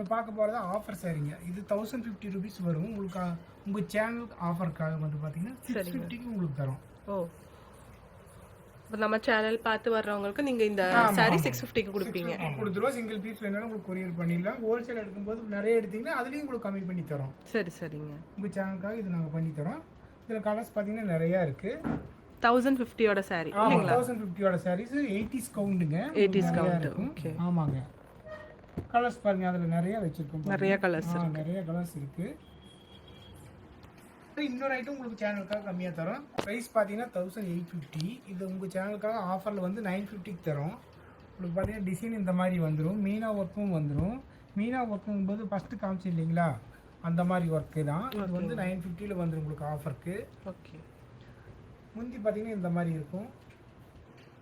இப்போ பார்க்க போகிறது ஆஃபர் சாரீங்க. இது 1050 ருபீஸ் வரும். உங்களுக்கு உங்கள் சேனலுக்கு ஆஃபருக்காக வந்து பார்த்தீங்கன்னா 650க்கு உங்களுக்கு தரோம். ஓ, இப்போ நம்ம சேனல் பார்த்து வர்றவங்களுக்கு நீங்கள் இந்த சாரீ 650க்கு கொடுப்பீங்க. கொடுத்துருவோம். சிங்கிள் பீஸ் வேணாலும் உங்களுக்கு கொரியர் பண்ணிடலாம். ஹோல்சேல் எடுக்கும்போது நிறைய எடுத்தீங்கன்னா அதுலேயும் உங்களுக்கு கம்மி பண்ணி தரோம். சரி சரிங்க. உங்கள் சேனலுக்காக இது நாங்கள் பண்ணி தரோம். இதில் கலர்ஸ் பார்த்தீங்கன்னா நிறையா இருக்குது. 1050யோட சாரீ இல்லைங்களா? 1050யோட சாரீஸ் 80s கவுண்டுங்க. 80s count. ஓகே, ஆமாங்க. கலர்ஸ் பாருங்க, அதில் நிறைய வச்சிருக்கோம். நிறைய கலர்ஸ் இருக்கு. நிறைய கலர்ஸ் இருக்கு. இன்னொரு ஐட்டம் உங்களுக்கு சேனலுக்காக கம்மியாக தரோம். ப்ரைஸ் பார்த்தீங்கன்னா 1850. இது உங்கள் சேனலுக்காக ஆஃபரில் வந்து 950க்கு தரோம். உங்களுக்கு பார்த்தீங்கன்னா டிசைன் இந்த மாதிரி வந்துடும். மீனா ஒர்க்கும் வந்துடும். மீனா ஒர்க்கும் போது ஃபஸ்ட்டு காமிச்சு இல்லைங்களா, அந்த மாதிரி ஒர்க்கு தான். இது வந்து 950ல் வந்துடும் உங்களுக்கு ஆஃபருக்கு. ஓகே. முந்தி பார்த்தீங்கன்னா இந்த மாதிரி இருக்கும்.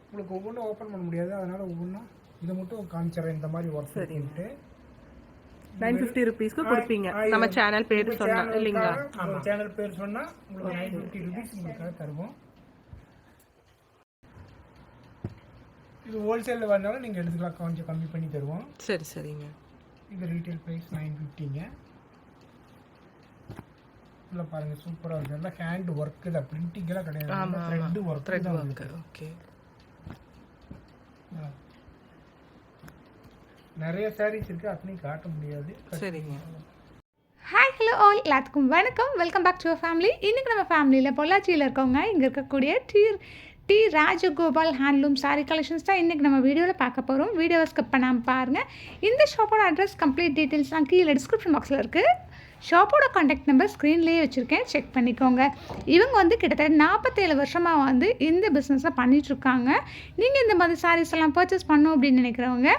உங்களுக்கு ஒவ்வொன்றும் ஓப்பன் பண்ண முடியாது, அதனால் ஒவ்வொன்றும் இதை மட்டும் காமிச்சிடறேன். இந்த மாதிரி ஒர்க் பண்ணிட்டு 950 ருபீஸ்க்கு கொடுப்பீங்க. நம்ம சேனல் பேர் சொன்னா இல்லைங்களா? நம்ம சேனல் பேர் சொன்னா உங்களுக்கு 950 ருபீஸ் உங்களுக்கு தருவோம். இது ஹோல்சேல்ல வந்தாலும் நீங்க எடுத்துக்கலாம், கொஞ்சம் கம்மி பண்ணி தருவோம். சரி சரிங்க. இது ரீட்டைல் பிரைஸ் 950ங்க. உள்ள பாருங்க, சூப்பரா இருக்கு. எல்லாம் ஹேண்ட் வர்க் தான், பிரிண்டிங் எல்லாம் கிடையாது. Thread work. Thread work. Okay. நிறைய சாரீஸ் இருக்கு, அத்தனையும் காட்ட முடியாது. சரிங்க. ஹாய், ஹலோ ஆல், எல்லாத்துக்கும் வணக்கம். Welcome back to our family. இன்றைக்கி நம்ம ஃபேமிலியில் பொள்ளாச்சியில் இருக்கவங்க இங்கே இருக்கக்கூடிய டி.Rajagopal Handloom சாரீ கலெக்ஷன்ஸ் தான் இன்றைக்கி நம்ம வீடியோவில் பார்க்க போகிறோம். வீடியோவை ஸ்கிப் பண்ணாமல் பாருங்கள். இந்த ஷாப்போட அட்ரஸ், கம்ப்ளீட் டீட்டெயில்ஸ்லாம் கீழே டிஸ்கிரிப்ஷன் பாக்ஸில் இருக்குது. ஷாப்போட கான்டாக்ட் நம்பர் ஸ்க்ரீன்லேயே வச்சுருக்கேன், செக் பண்ணிக்கோங்க. இவங்க வந்து கிட்டத்தட்ட 47 வருஷமாக வந்து இந்த பிஸ்னஸை பண்ணிகிட்ருக்காங்க. நீங்கள் இந்த மாதிரி சாரீஸ் எல்லாம் பர்ச்சேஸ் பண்ணணும் அப்படின்னு நினைக்கிறவங்க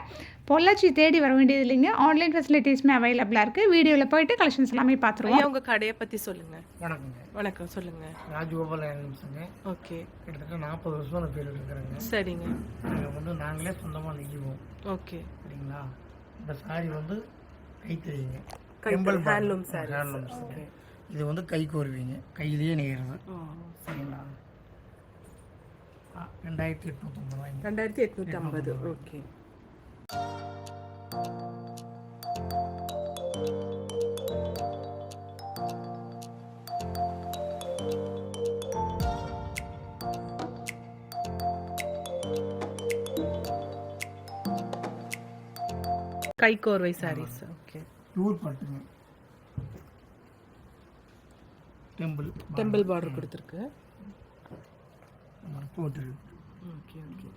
பொள்ளாச்சி தேடி வர வேண்டியது இல்லைங்க. ஆன்லைன் ஃபெசிலிட்டிஸுமே அவைலபிளாக இருக்குது. வீடியோவில் போயிட்டு கலெக்ஷன்ஸ் எல்லாமே பார்த்துருவோம். உங்கள் கடையை பற்றி சொல்லுங்கள். வணக்கங்க. வணக்கம், சொல்லுங்கள். ராஜகோபால் ஹேண்ட்லூம்ஸுங்க. ஓகே. கிட்டத்தட்ட 40 வருஷம் அந்த பேர் இருக்கிறேங்க. சரிங்க. நாங்கள் வந்து நாங்களே சொந்தமாக நெய்வோம். ஓகே. சரிங்களா? இந்த சாரி வந்து கைத்தறிங்க. Handloom sorry. ஹேண்ட்லூம்ஸ். இது வந்து கை கோருவீங்க, கையிலேயே நெய்கிறது. சரிங்களா? 2850. 2850. ஓகே. கைகோர்வை சாரீஸ். ஓகே. பியூர் பட்டுங்க. டெம்பிள் பார்டர் கொடுத்துருக்கு. போட்டு. Okay okay.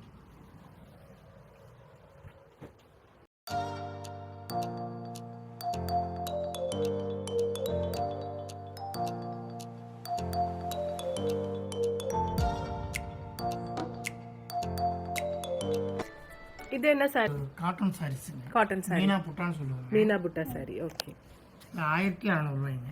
இது என்ன சாரி? காட்டன் சாரீஸ்ங்க. காட்டன் சாரி. மீனா புட்டான்னு சொல்லுவாங்க. மீனா புட்டா சாரி. ஓகே. 1600 ரூபாய்ங்க.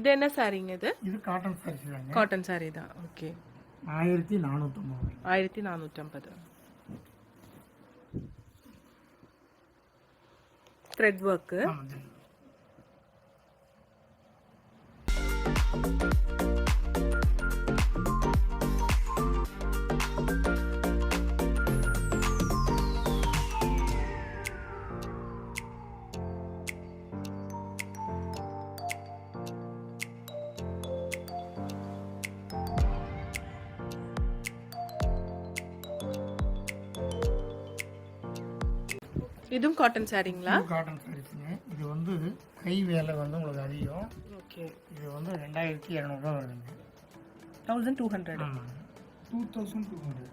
இது என்ன சாரிங்க? இது இது காட்டன் சாரி தாங்க. காட்டன் சாரி தான். ஓகே. 1450. 1450. Thread work. இதுவும் காட்டன் சாரிங்களா? காட்டன் சாரீஸ்ங்க. இது வந்து கை வேலை வந்து உங்களுக்கு அதிகம். ஓகே. இது வந்து 2200 ரூபா வருதுங்க. 1200. 2200.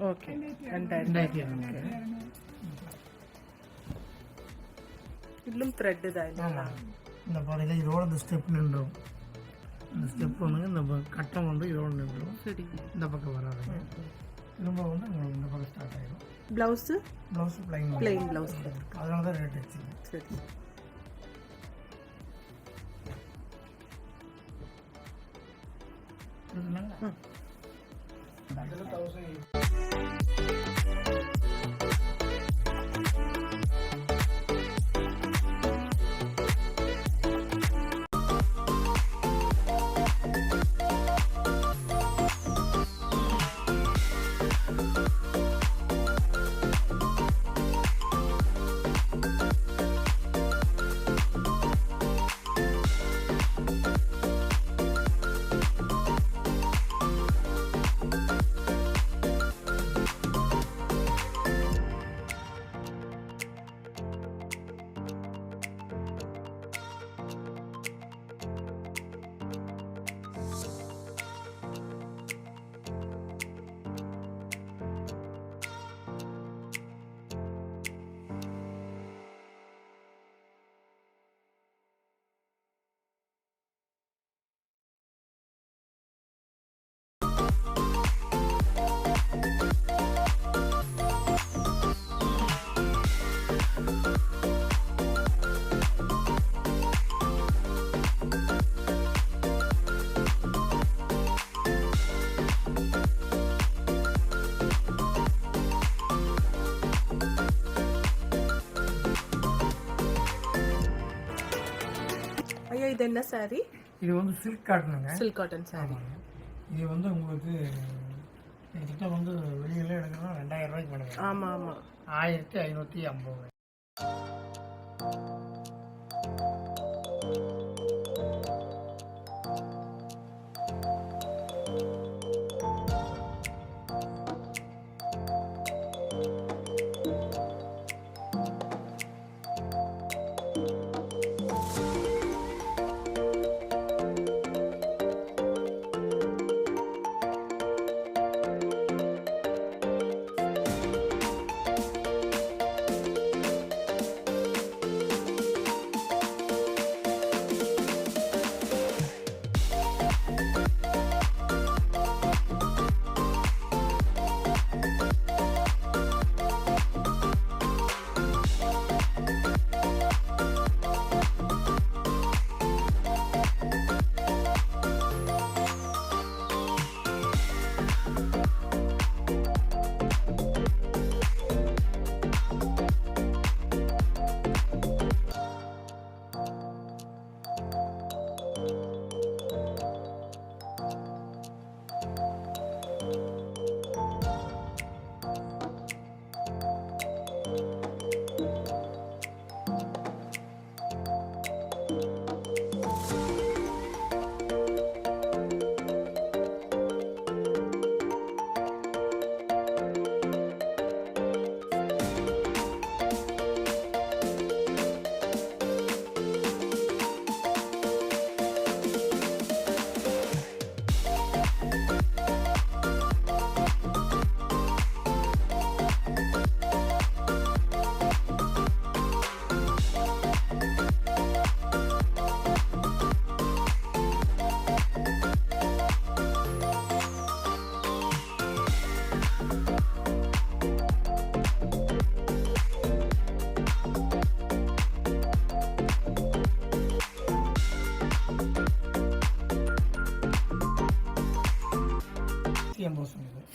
ஓகே. 2200. இன்னும் த்ரெட் தான் இல்ல. ஆமாம், இந்த பாருங்க இதோட இந்த ஸ்டெப் நின்றுடும். இந்த ஸ்டெப் வந்து இந்த கட்டம் வந்து இதோட நின்றுடும். சரி. இந்த பக்கம் வராதுங்க. திரும்ப வந்து உங்களுக்கு இந்த பக்கம் ஸ்டார்ட் ஆகிடும். Blouse plain blouse. அதனால தான் ரேட் வச்சுங்க. சரி. ஐயா இது என்ன saree? இது வந்து சில்க் காட்டனுங்க. Silk cotton saree. இது வந்து உங்களுக்கு கிட்டத்தட்ட வந்து வெளியில எடுக்கணும்னா 2000 ரூபாய்க்கு பண்ணுங்க. ஆமா ஆமா. 1550.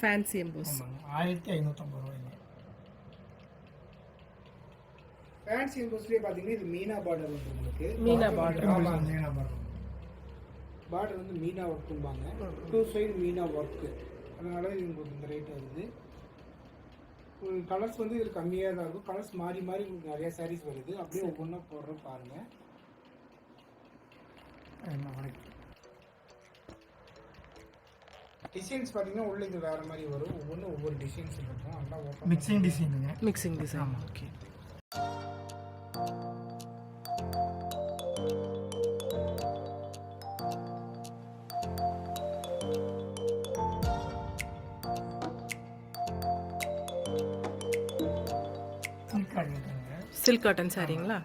Fancy EMBOSS. 1550 ரூபாய்ங்க. ஃபேன்சி எம்போஸ்லேயே பார்த்தீங்கன்னா இது மீனா பார்டர் வந்து உங்களுக்கு. மீனா பார்டர். ஆமாம், மீனா பார்டர். பார்டர் வந்து மீனா ஒர்க்கும்பாங்க. 2 side Meena work. அதனால இது உங்களுக்கு இந்த ரேட் வருது. கலர்ஸ் வந்து இதில் கம்மியாக தான் இருக்கும். கலர்ஸ் மாறி மாறி உங்களுக்கு நிறையா சாரீஸ் வருது. அப்படியே ஒவ்வொன்றா போடுறோம் பாருங்கள். டிசைன்ஸ் பார்த்தீங்கன்னா உள்ள இது வேறு மாதிரி வரும். ஒவ்வொன்றும் ஒவ்வொரு டிசைன்ஸ் இருக்கும். அதெல்லாம் ஓப்பன் மிக்சிங் டிசைனுங்க. Mixing design. Okay. Silk cotton சாரிங்களா?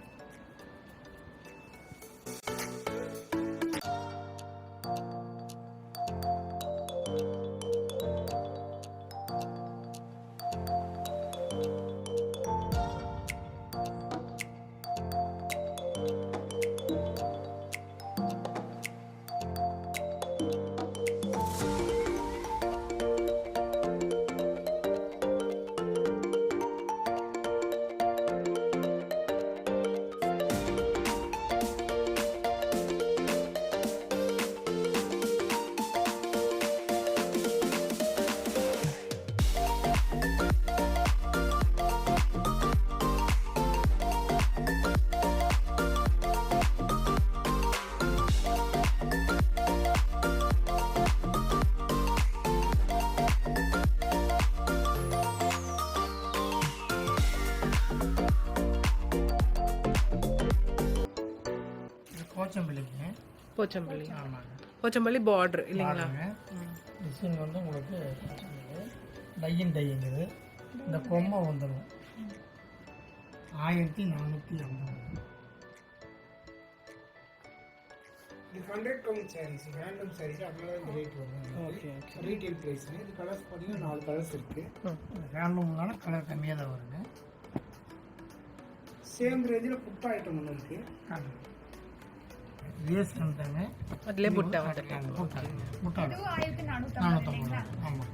போச்சம்பள்ளிக்குங்க. போச்சம்பள்ளி. ஆமாங்க. போச்சம்பள்ளி பார்டர் இல்லைங்களா? டிசைன் வந்து உங்களுக்கு டைங்குது. இந்த கொம்மை வந்துடும் 1450. இது 100 கவுண்ட் சாரீஸ், ஹேண்ட்லூம் சாரீஸ். அதனால இந்த ரேட் வரும். Retail price. இது கலர்ஸ் பார்த்தீங்கன்னா 4 கலர்ஸ் இருக்குது. ஹேண்ட்லூம்னால கலர் கம்மியாக தான் வருங்க. சேம் ரேஞ்சில் புட்டா ஐட்டம் ஒன்று இருக்குது. வேஸ் வந்துட்டாங்க. அதிலே புட்டா புட்டா 1450. ஆமாம்.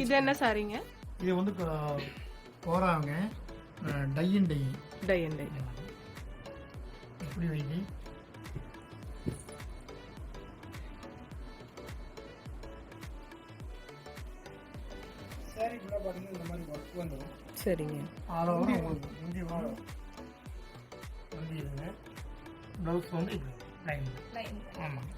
இது என்ன சாரிங்க? இது வந்து போறாங்க டை அண்ட் டை எப்படி வைங்க. சாரிக்குள்ள பார்த்தீங்கன்னா இந்த மாதிரி ஒர்க் வந்துடும். சரிங்க. ஆலோவர் உங்களுக்கு முந்தி வரும். முந்தி இருங்க. ப்ளவுஸ் வந்து இப்படி லைன். ஆமாம்.